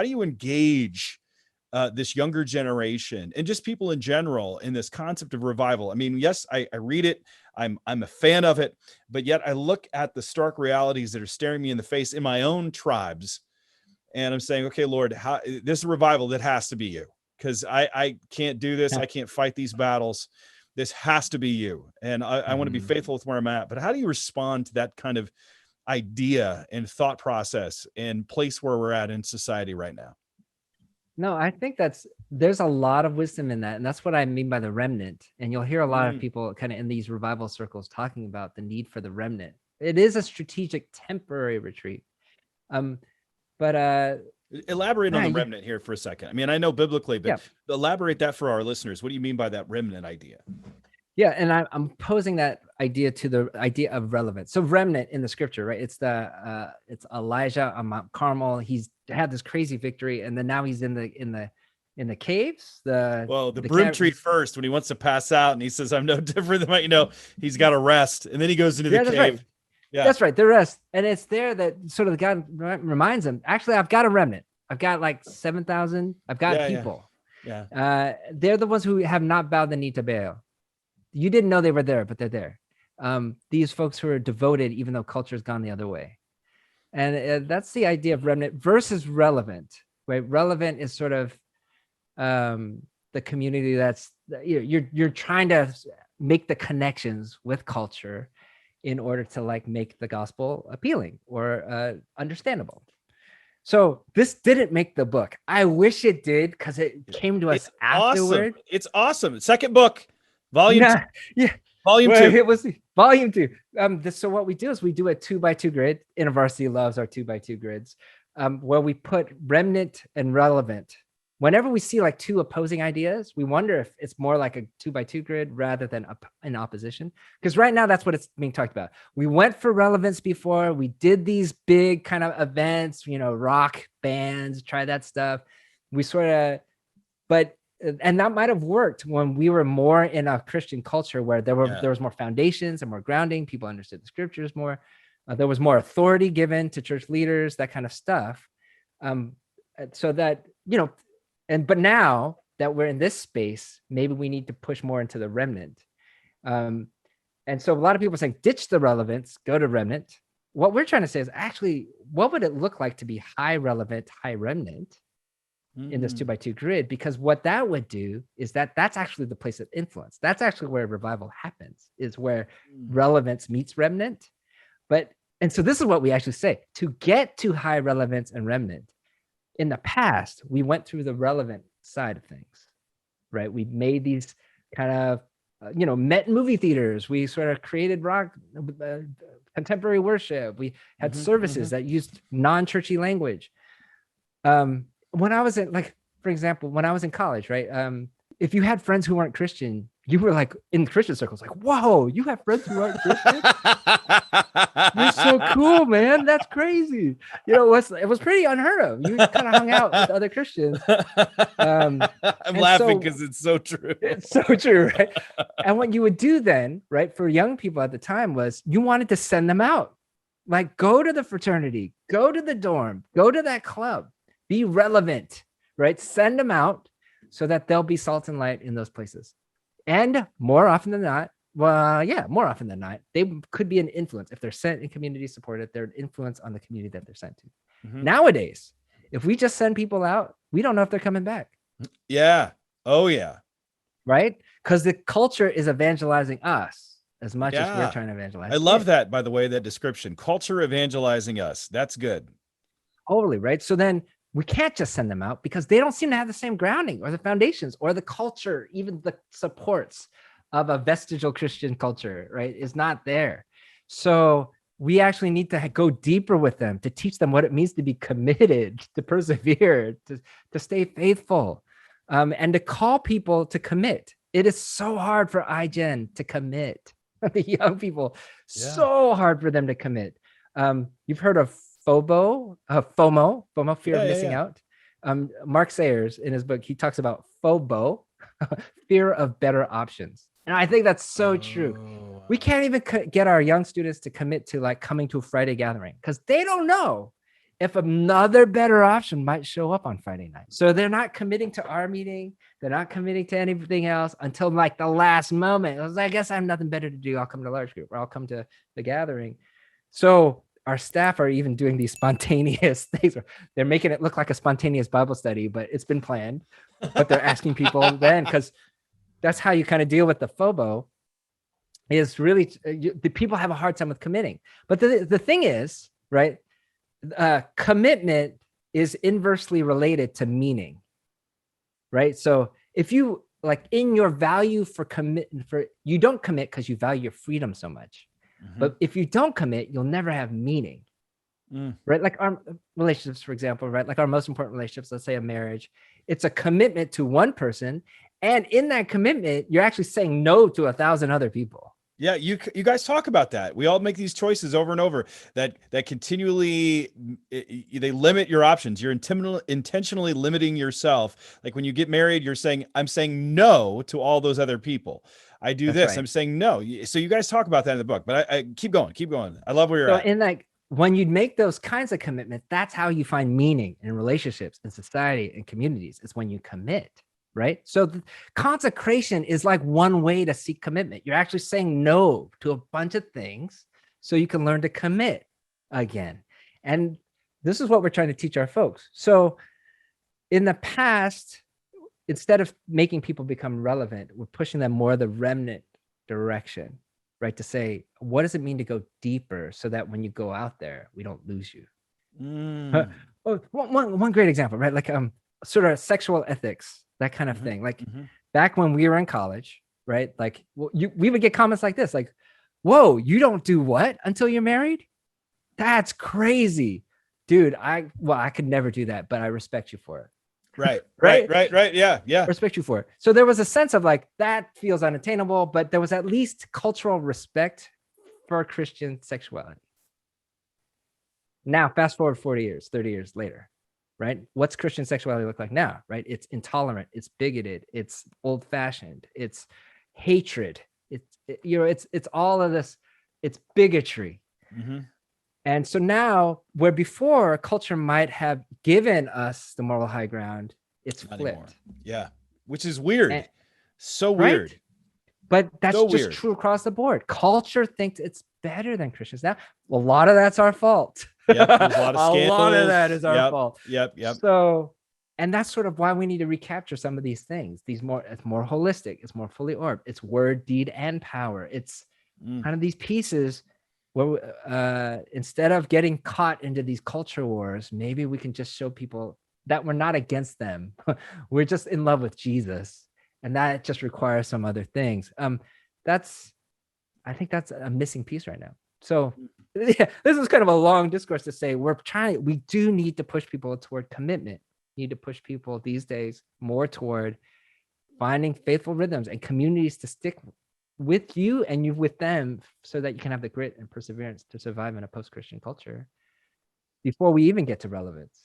you engage this younger generation and just people in general in this concept of revival? I mean, yes, I read it. I'm a fan of it, but yet I look at the stark realities that are staring me in the face in my own tribes, and I'm saying, okay, Lord, this is a revival that has to be you, because I can't do this. I can't fight these battles. This has to be you, and I want to be faithful with where I'm at. But how do you respond to that kind of idea and thought process and place where we're at in society right now? No, I think there's a lot of wisdom in that. And that's what I mean by the remnant. And you'll hear a lot of people kind of in these revival circles talking about the need for the remnant. It is a strategic temporary retreat. But elaborate on the remnant here for a second. I mean, I know biblically, but elaborate that for our listeners. What do you mean by that remnant idea? Yeah, and I'm posing that idea to the idea of relevance. So remnant in the scripture, right? It's Elijah on Mount Carmel. He's had this crazy victory, and then now he's in the caves. The broom tree first, when he wants to pass out, and he says, "I'm no different than he's got to rest," and then he goes into the cave. Right. Yeah, that's right. The rest, and it's there that sort of God reminds him. Actually, I've got a remnant. I've got like 7,000. I've got people. Yeah. They're the ones who have not bowed the knee to Baal. You didn't know they were there, but they're there. These folks who are devoted, even though culture's gone the other way. And that's the idea of remnant versus relevant, right? Relevant is sort of the community that's, you're trying to make the connections with culture in order to like make the gospel appealing or understandable. So this didn't make the book. I wish it did, because it came to us afterward. Awesome. It's awesome. Second book. Volume 2. Yeah. Volume 2. It was volume 2. So what we do is we do a 2x2 grid. InterVarsity loves our 2x2 grids, where we put remnant and relevant. Whenever we see like two opposing ideas, we wonder if it's more like a 2x2 grid rather than in opposition. Because right now that's what it's being talked about. We went for relevance before. We did these big kind of events, rock bands, try that stuff. And that might have worked when we were more in a Christian culture where there was more foundations and more grounding. People understood the scriptures more. There was more authority given to church leaders, that kind of stuff. So that, but now that we're in this space, maybe we need to push more into the remnant. And so a lot of people are saying, ditch the relevance, go to remnant. What we're trying to say is actually, what would it look like to be high relevant, high remnant in this 2x2 grid? Because what that would do is that's actually the place of influence. That's actually where revival happens, is where relevance meets remnant. And so this is what we actually say: to get to high relevance and remnant, in the past, we went through the relevant side of things, right? We made these kind of, met in movie theaters. We sort of created rock, contemporary worship. We had services that used non-churchy language. When I was for example, when I was in college, right? If you had friends who weren't Christian, you were like in Christian circles, like, whoa, you have friends who aren't Christian? You're so cool, man. That's crazy. It was pretty unheard of. You kind of hung out with other Christians. I'm laughing because it's so true. It's so true, right? And what you would do then, right, for young people at the time was you wanted to send them out. Like, go to the fraternity, go to the dorm, go to that club, be relevant, right? Send them out so that they'll be salt and light in those places. And more often than not, they could be an influence. If they're sent and community supported, they're an influence on the community that they're sent to. Nowadays, if we just send people out, we don't know if they're coming back. Yeah. Oh, yeah. Right? Because the culture is evangelizing us as much as we're trying to evangelize. I love that, by the way, that description. Culture evangelizing us. That's good. Totally, right? So then we can't just send them out because they don't seem to have the same grounding or the foundations or the culture, even the supports of a vestigial Christian culture, right, is not there. So we actually need to go deeper with them, to teach them what it means to be committed, to persevere, to stay faithful, and to call people to commit. It is so hard for iGen to commit. The young people, so hard for them to commit. You've heard of FOMO, fear of missing out. Mark Sayers, in his book, he talks about FOBO, fear of better options. And I think that's so true. We can't even get our young students to commit to like coming to a Friday gathering because they don't know if another better option might show up on Friday night. So they're not committing to our meeting. They're not committing to anything else until like the last moment. I was like, I guess I have nothing better to do. I'll come to large group, or I'll come to the gathering. So our staff are even doing these spontaneous things. They're making it look like a spontaneous Bible study, but it's been planned. But they're asking people then, because that's how you kind of deal with the FOBO, is really the people have a hard time with committing. But the thing is, right, commitment is inversely related to meaning, right? So if you like in your value for you don't commit because you value your freedom so much. But if you don't commit, you'll never have meaning, right? Like our relationships, for example, right? Like our most important relationships, let's say a marriage, it's a commitment to one person. And in that commitment, you're actually saying no to 1,000 other people. Yeah, you guys talk about that. We all make these choices over and over that continually they limit your options. You're intentionally limiting yourself. Like when you get married, you're saying, I'm saying no to all those other people. I do That's this. right. I'm saying no. So you guys talk about that in the book, but I keep going. I love where you're at. So in like when you make those kinds of commitments, that's how you find meaning in relationships, in society, and communities. It's when you commit. Right. So consecration is like one way to seek commitment. You're actually saying no to a bunch of things so you can learn to commit again. And this is what we're trying to teach our folks. So in the past, instead of making people become relevant, we're pushing them more the remnant direction, right? To say, what does it mean to go deeper so that when you go out there, we don't lose you? One great example, right? Like sort of sexual ethics, that kind of thing. Like back when we were in college, right? Like we would get comments like this, like, whoa, you don't do what until you're married? That's crazy. Dude, I could never do that, but I respect you for it. Right. Yeah. Respect you for it. So there was a sense of like, that feels unattainable, but there was at least cultural respect for Christian sexuality. Now, fast forward 40 years, 30 years later, right? What's Christian sexuality look like now, right? It's intolerant, it's bigoted, it's old-fashioned, it's hatred, it's all of this, it's bigotry. And so now, where before culture might have given us the moral high ground, it's flipped. Anymore. Yeah, which is weird. So weird. Right? But that's so just weird. True across the board. Culture thinks it's better than Christians. Now, a lot of that's our fault. Yep, there's a lot of scandals. A lot of that is our fault. Yep. So, and that's sort of why we need to recapture some of these things. It's more holistic. It's more fully orbed. It's word, deed, and power. It's kind of these pieces where instead of getting caught into these culture wars, maybe we can just show people that we're not against them. We're just in love with Jesus. And that just requires some other things. I think that's a missing piece right now. So yeah, this is kind of a long discourse to say we do need to push people toward commitment. We need to push people these days more toward finding faithful rhythms and communities to stick with you and you with them so that you can have the grit and perseverance to survive in a post-Christian culture before we even get to relevance.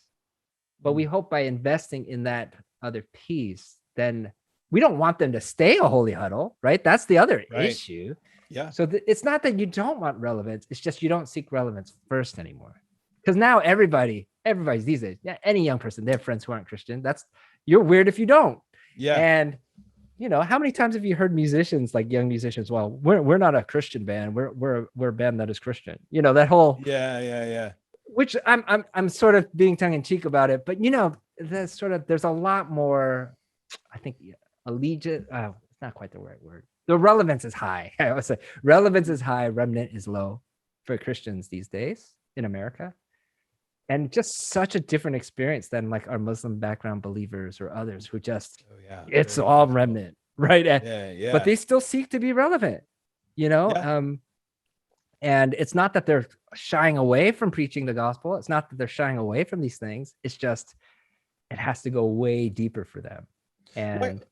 But we hope by investing in that other piece, then we don't want them to stay a holy huddle, right? That's the other issue. Yeah. So it's not that you don't want relevance. It's just you don't seek relevance first anymore. Because now everybody's these days, any young person, they have friends who aren't Christian. You're weird if you don't. Yeah. And how many times have you heard musicians, like young musicians, well, we're not a Christian band. We're a band that is Christian. That whole Yeah. Which I'm sort of being tongue in cheek about it, but there's a lot more, I think, allegiance. It's not quite the right word. The relevance is high. I would say relevance is high, remnant is low for Christians these days in America. And just such a different experience than like our Muslim background believers or others who just, it's all remnant, right? But they still seek to be relevant, and it's not that they're shying away from preaching the gospel. It's not that they're shying away from these things. It's just, it has to go way deeper for them. And